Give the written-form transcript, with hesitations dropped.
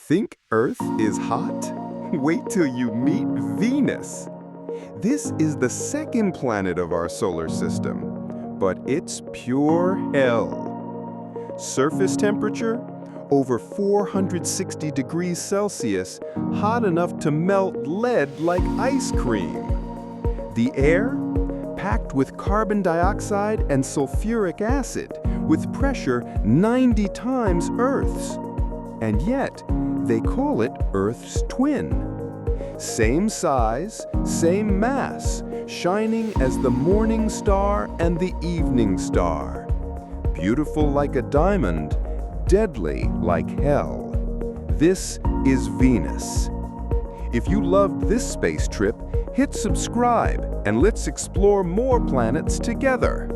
Think Earth is hot? Wait till you meet Venus. This is the second planet of our solar system, but it's pure hell. Surface temperature? Over 460 degrees Celsius, hot enough to melt lead like ice cream. The air? Packed with carbon dioxide and sulfuric acid, with pressure 90 times Earth's. And yet, they call it Earth's twin. Same size, same mass, shining as the morning star and the evening star. Beautiful like a diamond, deadly like hell. This is Venus. If you loved this space trip, hit subscribe and let's explore more planets together.